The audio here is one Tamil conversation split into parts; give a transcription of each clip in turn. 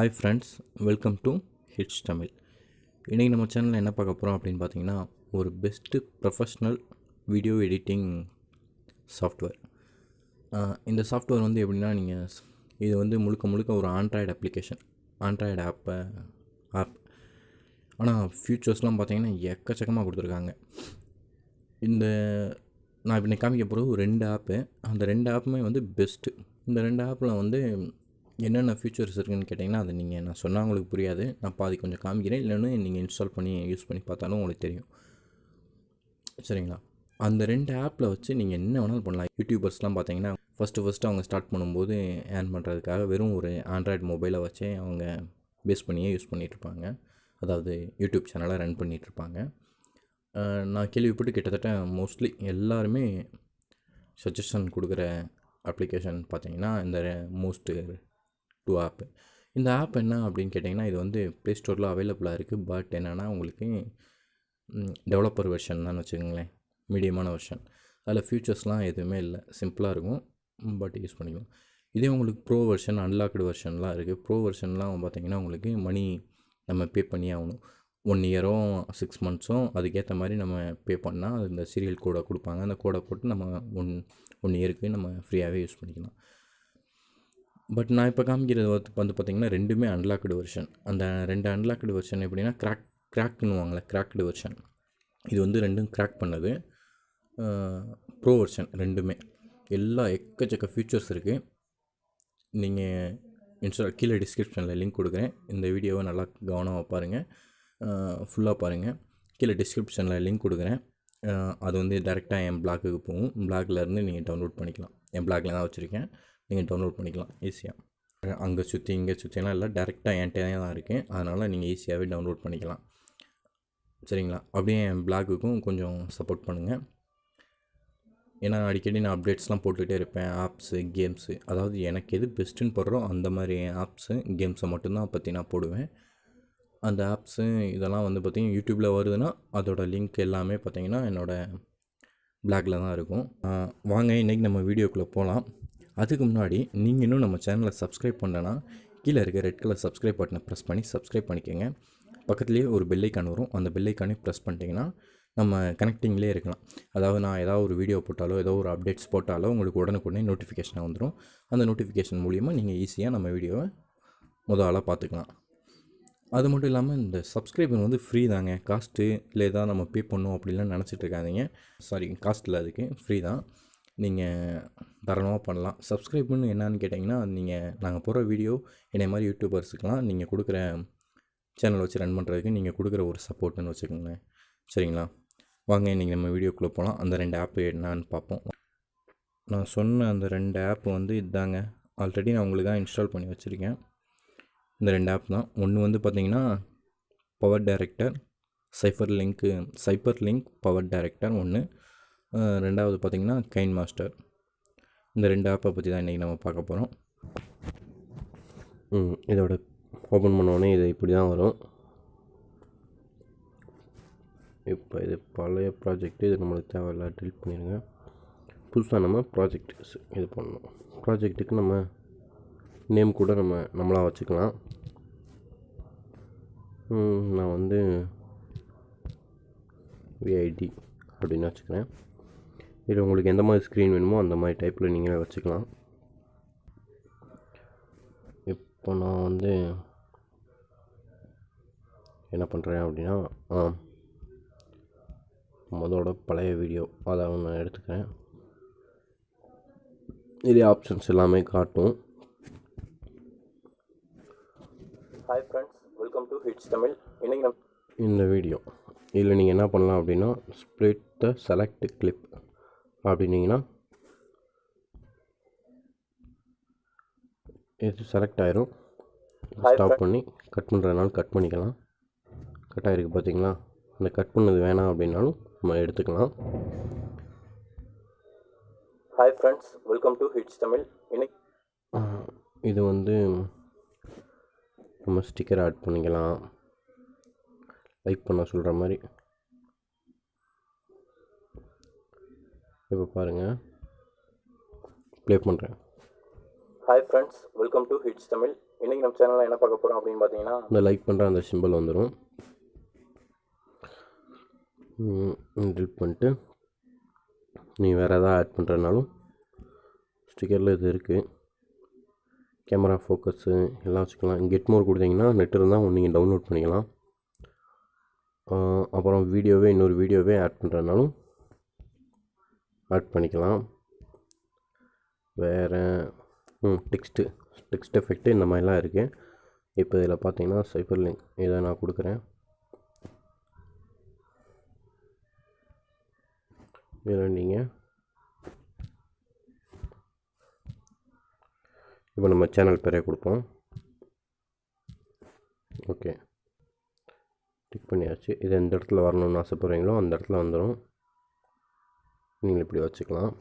Hi friends, welcome to hits Tamil. இன்றைக்கி நம்ம சேனலில் என்ன பார்க்க போகிறோம் அப்படின்னு பார்த்தீங்கன்னா, ஒரு best professional video editing software. இந்த சாஃப்ட்வேர் வந்து எப்படின்னா, இது வந்து முழுக்க ஒரு ஆண்ட்ராய்டு அப்ளிகேஷன், ஆண்ட்ராய்டு ஆப். ஆனால் ஃபியூச்சர்ஸ்லாம் பார்த்தீங்கன்னா எக்கச்சக்கமாக கொடுத்துருக்காங்க. நான் இப்போ காமிக்க போகிறது ஒரு 2 ஆப்பு. அந்த 2 ஆப்புமே வந்து பெஸ்ட்டு. இந்த 2 ஆப்பில் வந்து என்னென்ன ஃபீச்சர்ஸ் இருக்குதுன்னு கேட்டிங்கன்னா, அதை நான் சொன்னால் உங்களுக்கு புரியாது. நான் பாதி கொஞ்சம் காமிக்கிறேன், இல்லைன்னு நீங்கள் இன்ஸ்டால் பண்ணி யூஸ் பண்ணி பார்த்தாலும் உங்களுக்கு தெரியும். சரிங்களா? அந்த 2 ஆப்பில் வச்சு நீங்கள் என்ன வேணாலும் பண்ணலாம். யூடியூபர்ஸ்லாம் பார்த்தீங்கன்னா ஃபஸ்ட்டு அவங்க ஸ்டார்ட் பண்ணும்போது ஏர்ன் பண்ணுறதுக்காக வெறும் ஒரு ஆண்ட்ராய்டு மொபைலை வச்சே அவங்க பேஸ் பண்ணியே யூஸ் பண்ணிகிட்ருப்பாங்க. அதாவது யூடியூப் சேனலை ரன் பண்ணிகிட்ருப்பாங்க. நான் கேள்விப்பட்டு கிட்டத்தட்ட மோஸ்ட்லி எல்லாருமே சஜஷன் கொடுக்குற அப்ளிகேஷன் பார்த்தீங்கன்னா இந்த மோஸ்ட்டு 2 ஆப்பு. இந்த ஆப் என்ன அப்படின்னு கேட்டிங்கன்னா, இது வந்து ப்ளே ஸ்டோரில் அவைலபிளாக இருக்குது. பட் என்னென்னா, உங்களுக்கு டெவலப்பர் வெர்ஷன் தான் வச்சுக்கோங்களேன், மீடியமான வெர்ஷன். அதில் ஃபியூச்சர்ஸ்லாம் எதுவுமே இல்லை, சிம்பிளாக இருக்கும். பட் யூஸ் பண்ணிக்கலாம். இதே உங்களுக்கு ப்ரோ வெர்ஷன், அன்லாக்டு வெர்ஷன்லாம் இருக்குது. ப்ரோ வெர்ஷன்லாம் பார்த்திங்கன்னா உங்களுக்கு மணி நம்ம பே பண்ணி ஆகணும். 1 இயரோ 6 மந்த்ஸும் அதுக்கேற்ற மாதிரி நம்ம பே பண்ணால் அது இந்த சீரியல் கோடை கொடுப்பாங்க. அந்த கோடை போட்டு நம்ம ஒன் இயருக்கு நம்ம ஃப்ரீயாகவே யூஸ் பண்ணிக்கலாம். பட் நான் இப்போ காமிக்கிறது வந்து பார்த்திங்கன்னா 2மே அன்லாக்டு வெர்ஷன். அந்த 2 அன்லாக்டு வெர்ஷன் எப்படின்னா கிராக்னுவாங்களே, கிராக்டு வெர்ஷன். இது வந்து 2ம் கிராக் பண்ணது. ப்ரோ வெர்ஷன் 2மே எல்லா எக்கச்சக்க ஃபீச்சர்ஸ் இருக்குது. நீங்கள் கீழே டிஸ்கிரிப்ஷனில் லிங்க் கொடுக்குறேன். இந்த வீடியோவை நல்லா கவனமாக பாருங்கள், ஃபுல்லாக பாருங்கள். கீழே டிஸ்கிரிப்ஷனில் லிங்க் கொடுக்குறேன். அது வந்து டேரெக்டாக என் பிளாக்குக்கு போகும். பிளாக்லேருந்து நீங்கள் டவுன்லோட் பண்ணிக்கலாம். என் பிளாகில் தான் வச்சுருக்கேன், நீங்கள் டவுன்லோட் பண்ணிக்கலாம் ஈஸியாக. அங்கே சுற்றி இங்கே சுற்றிலாம் இல்லை, டேரெக்டாக என்கிட்ட தான் இருக்குது. அதனால் நீங்கள் ஈஸியாகவே டவுன்லோட் பண்ணிக்கலாம். சரிங்களா? அப்படியே என் பிளாகுக்கும் கொஞ்சம் சப்போர்ட் பண்ணுங்கள். ஏன்னா அடிக்கடி நான் அப்டேட்ஸ்லாம் போட்டுகிட்டே இருப்பேன். ஆப்ஸு, கேம்ஸு, அதாவது எனக்கு எது பெஸ்ட்டுன்னு போடுறோம் அந்த மாதிரி ஆப்ஸு, கேம்ஸை மட்டும்தான் பற்றி நான் போடுவேன். அந்த ஆப்ஸு இதெல்லாம் வந்து பார்த்திங்கன்னா யூடியூப்பில் வருதுன்னா அதோட லிங்க் எல்லாமே பார்த்திங்கன்னா என்னோடய பிளாகில் தான் இருக்கும். வாங்க இன்றைக்கி நம்ம வீடியோக்குள்ளே போகலாம். அதுக்கு முன்னாடி நீங்கள் இன்னும் நம்ம சேனலை சப்ஸ்கிரைப் பண்ணலன்னா கீழே இருக்க ரெட் கலர் சப்ஸ்கிரைப் பட்டனை ப்ரெஸ் பண்ணி சப்ஸ்கிரைப் பண்ணிக்கோங்க. பக்கத்துலேயே ஒரு பெல் ஐக்கான் வரும், அந்த பெல் ஐக்கானே ப்ரெஸ் பண்ணிட்டீங்கன்னா நம்ம கனெக்டிங்லேயே இருக்கலாம். அதாவது நான் ஏதாவது ஒரு வீடியோ போட்டாலோ ஏதோ ஒரு அப்டேட்ஸ் போட்டாலோ உங்களுக்கு உடனுக்குடனே நோட்டிஃபிகேஷனாக வந்துடும். அந்த நோட்டிஃபிகேஷன் மூலிமா நீங்கள் ஈஸியாக நம்ம வீடியோவை ஆளாக பார்த்துக்கலாம். அது மட்டும் இல்லாமல் இந்த சப்ஸ்கிரைபர் வந்து ஃப்ரீ தாங்க, காஸ்ட்டு இல்லை ஏதாவது நம்ம பே பண்ணணும் அப்படின்லாம் நினச்சிட்டு இருக்காதீங்க. சாரி, காஸ்ட்டில் அதுக்கு ஃப்ரீ தான், நீங்கள் தாராளமாக பண்ணலாம். சப்ஸ்கிரைப்னு என்னன்னு கேட்டிங்கன்னா, நாங்கள் போடுற வீடியோ என்னை மாதிரி யூடியூபர்ஸுக்கெலாம் நீங்கள் கொடுக்குற சேனல் வச்சு ரன் பண்ணுறதுக்கு நீங்கள் கொடுக்குற ஒரு சப்போர்ட்டுன்னு வச்சுக்கோங்களேன். சரிங்களா? வாங்க இன்றைக்கி நம்ம வீடியோக்குள்ளே போகலாம். அந்த 2 ஆப்பு என்னான்னு பார்ப்போம். நான் சொன்ன அந்த 2 ஆப்பு வந்து இதுதாங்க. ஆல்ரெடி நான் உங்களுக்கு தான் இன்ஸ்டால் பண்ணி வச்சுருக்கேன். இந்த 2 ஆப் தான். ஒன்று வந்து பார்த்திங்கன்னா power director, cipher link power director ஒன்று. 2வது பார்த்திங்கன்னா கைன் மாஸ்டர். இந்த 2 ஆப்பை பற்றி தான் இன்றைக்கி நம்ம பார்க்க போகிறோம். இதோட ஓப்பன் பண்ணோடனே இது இப்படி தான் வரும். இப்போ இது பழைய ப்ராஜெக்ட், இது நம்மளுக்கு தேவையில்லை, டெலிட் பண்ணிடுங்க. புதுசாக நம்ம ப்ராஜெக்ட் இது பண்ணணும். ப்ராஜெக்ட்டுக்கு நம்ம நேம் கூட நம்மளாக வச்சுக்கலாம். நான் வந்து விஐடி அப்படின்னு வச்சுக்கிறேன். இது உங்களுக்கு எந்த மாதிரி ஸ்க்ரீன் வேணுமோ அந்த மாதிரி டைப்பில் நீங்களே வச்சுக்கலாம். இப்போ நான் வந்து என்ன பண்ணுறேன் அப்படின்னா, அதோட பழைய வீடியோ அதை நான் எடுத்துக்கிறேன். இதே ஆப்ஷன்ஸ் எல்லாமே காட்டும். Hi friends, welcome to hits Tamil. இன்றைக்கி இந்த வீடியோ இதில் நீங்கள் என்ன பண்ணலாம் அப்படின்னா, ஸ்ப்ளிட் த செலக்ட் கிளிப் அப்படின்னீங்கன்னா இது செலக்ட் ஆயிரும். ஸ்டாப் பண்ணி கட் பண்ணுறதுனால கட் பண்ணிக்கலாம். கட் ஆகிருக்கு பார்த்தீங்களா? அந்த கட் பண்ணது வேணாம் அப்படின்னாலும் நம்ம எடுத்துக்கலாம். Hi friends, welcome to hits Tamil. இன்னைக்கு இது வந்து நம்ம ஸ்டிக்கர் ஆட் பண்ணிக்கலாம், லைக் பண்ண சொல்கிற மாதிரி. இப்போ பாருங்கள், ப்ளே பண்ணுறேன். Hi friends, welcome to hits Tamil. இன்றைக்கி நம்ம சேனலில் என்ன பார்க்க போகிறோம் அப்படின்னு பார்த்தீங்கன்னா, இந்த லைக் பண்ணுற அந்த சிம்பிள் வந்துடும். டிலீட் பண்ணிட்டு நீங்கள் வேறு எதாவது ஆட் பண்ணுறதுனாலும் ஸ்டிக்கரில் இது இருக்குது. கேமரா ஃபோக்கஸு எல்லாம் வச்சுக்கலாம். கெட் மோர் கொடுத்தீங்கன்னா நெட் இருந்தால் நீங்கள் டவுன்லோட் பண்ணிக்கலாம். அப்புறம் இன்னொரு வீடியோவே ஆட் பண்ணுறதுனாலும் ஆட் பண்ணிக்கலாம். வேறு டெக்ஸ்ட் எஃபெக்ட்டு இந்த மாதிரிலாம் இருக்குது. இப்போ இதில் பார்த்தீங்கன்னா சைபர் லிங்க் இதை நான் கொடுக்குறேன். இதில் நீங்கள் இப்போ நம்ம சேனல் பேரே கொடுப்போம். ஓகே, டிக் பண்ணியாச்சு. இது எந்த இடத்துல வரணும்னு ஆசைப்படுறீங்களோ அந்த இடத்துல வந்துடும். நீங்கள் இப்படி வச்சுக்கலாம்.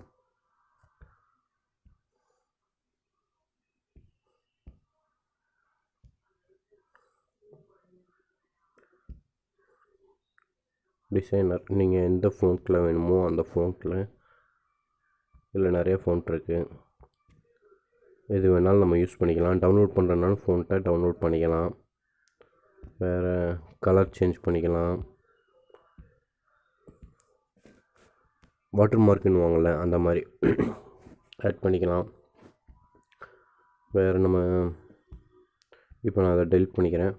டிசைனர் நீங்கள் எந்த ஃபோன்ட்டில் வேணுமோ அந்த ஃபோன்ட்டில், இதில் நிறைய ஃபோன்ட் இருக்குது, எது வேணாலும் நம்ம யூஸ் பண்ணிக்கலாம். டவுன்லோட் பண்ணுறதுனாலும் ஃபோன்ட்டை டவுன்லோட் பண்ணிக்கலாம். வேறு கலர் சேஞ்ச் பண்ணிக்கலாம். வாட்டர் மார்க்குன்னு வாங்கல அந்த மாதிரி ஆட் பண்ணிக்கலாம். வேறு நம்ம இப்போ நான் அதை டெலிட் பண்ணிக்கிறேன்.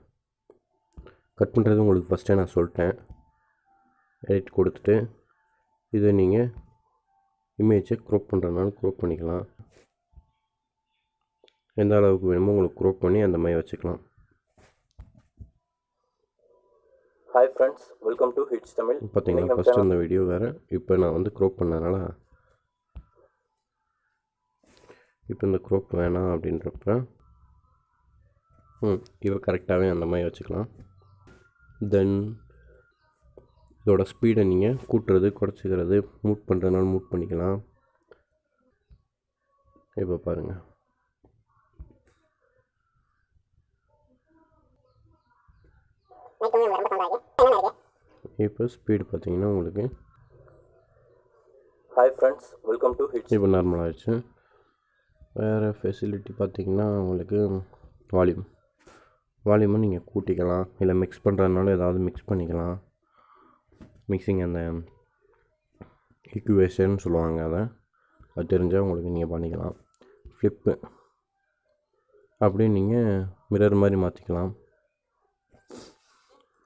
கட் பண்ணுறது உங்களுக்கு ஃபஸ்ட்டே நான் சொல்லிட்டேன். எடிட் கொடுத்துட்டு இதை நீங்கள் இமேஜை க்ரோப் பண்ணுறதுனால க்ரோப் பண்ணிக்கலாம். எந்த அளவுக்கு வேணுமோ உங்களுக்கு க்ரோப் பண்ணி அந்த மாதிரி வச்சுக்கலாம். Hi friends, welcome to hits Tamil. பார்த்தீங்கன்னா ஃபஸ்ட்டு இந்த வீடியோ வேறு, இப்போ நான் க்ரோப் பண்ணதுனால இப்போ இந்த க்ரோப் வேணாம் அப்படின்றப்ப இவ கரெக்டாகவே அந்த மாதிரி வச்சுக்கலாம். தென் இதோட ஸ்பீடை நீங்கள் கூட்டுறது குறைச்சிக்கிறது மூவ் பண்ணுறதுனால மூவ் பண்ணிக்கலாம். இப்போ பாருங்கள், இப்போ ஸ்பீடு பார்த்தீங்கன்னா உங்களுக்கு hi friends, welcome to hits இப்போ நார்மல் ஆகிடுச்சு. வேறு ஃபெசிலிட்டி பார்த்தீங்கன்னா உங்களுக்கு வால்யூமை நீங்கள் கூட்டிக்கலாம். இல்லை மிக்ஸ் பண்ணுறதுனால ஏதாவது மிக்ஸ் பண்ணிக்கலாம். மிக்சிங் அந்த ஈக்குவேஷன் சொல்லுவாங்க, அது தெரிஞ்சால் உங்களுக்கு நீங்கள் பண்ணிக்கலாம். ஃப்ளிப்பு அப்படியே நீங்கள் மிரர் மாதிரி மாற்றிக்கலாம்.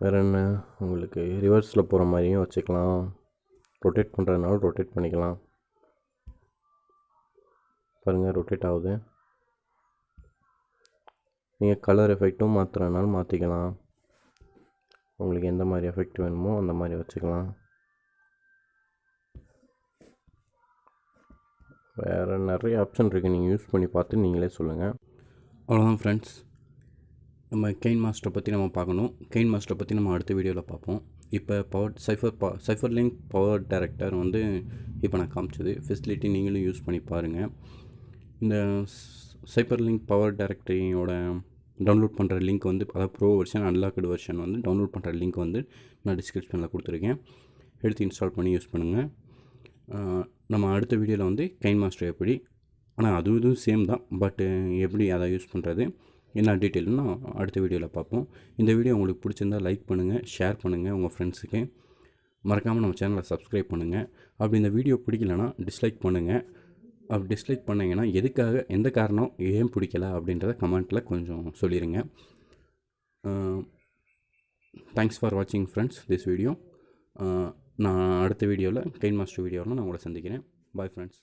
வேறு என்ன, உங்களுக்கு ரிவர்ஸில் போகிற மாதிரியும் வச்சுக்கலாம். ரொட்டேட் பண்ணுறதுனால ரொட்டேட் பண்ணிக்கலாம். பாருங்கள், ரொட்டேட் ஆகுது. நீங்கள் கலர் எஃபெக்ட்டும் மாற்றுறதுனாலும் மாற்றிக்கலாம். உங்களுக்கு எந்த மாதிரி எஃபெக்ட் வேணுமோ அந்த மாதிரி வச்சுக்கலாம். வேறு நிறைய ஆப்ஷன் இருக்குது, நீங்கள் யூஸ் பண்ணி பார்த்து நீங்களே சொல்லுங்கள். அவ்வளோதான் ஃப்ரெண்ட்ஸ், நம்ம கெயின் மாஸ்டரை பற்றி நம்ம பார்க்கணும். கெயின் மாஸ்டரை பற்றி நம்ம அடுத்த வீடியோவில் பார்ப்போம். இப்போ சைஃபர் லிங்க் பவர் டைரக்டர் இப்போ நான் காமிச்சது ஃபெசிலிட்டி நீங்களும் யூஸ் பண்ணி பாருங்கள். இந்த சைஃபர் லிங்க் பவர் டைரக்டரியோட டவுன்லோட் பண்ணுற லிங்க் அதாவது bro version unlocked version download பண்ணுற லிங்க் நான் டிஸ்கிரிப்ஷனில் கொடுத்துருக்கேன். எடுத்து இன்ஸ்டால் பண்ணி யூஸ் பண்ணுங்கள். நம்ம அடுத்த வீடியோவில் கெயின் மாஸ்டர் எப்படி, ஆனால் இதுவும் சேம் தான், பட்டு எப்படி அதை யூஸ் பண்ணுறது என்ன டீட்டெயில்னு அடுத்த வீடியோவில் பார்ப்போம். இந்த வீடியோ உங்களுக்கு பிடிச்சிருந்தால் லைக் பண்ணுங்கள், ஷேர் பண்ணுங்கள் உங்கள் ஃப்ரெண்ட்ஸுக்கு. மறக்காமல் நம்ம சேனலை சப்ஸ்கிரைப் பண்ணுங்கள். அப்படி இந்த வீடியோ பிடிக்கலனா டிஸ்லைக் பண்ணுங்கள். அப்படி டிஸ்லைக் பண்ணிங்கன்னா எதுக்காக, எந்த காரணம், ஏன் பிடிக்கல அப்படின்றத கமெண்ட்டில் கொஞ்சம் சொல்லிடுங்க. தேங்க்ஸ் ஃபார் வாட்சிங் ஃப்ரெண்ட்ஸ் திஸ் வீடியோ. நான் அடுத்த வீடியோவில் கெயின் மாஸ்டர் வீடியோவில் நான் உங்களை சந்திக்கிறேன். Bye friends.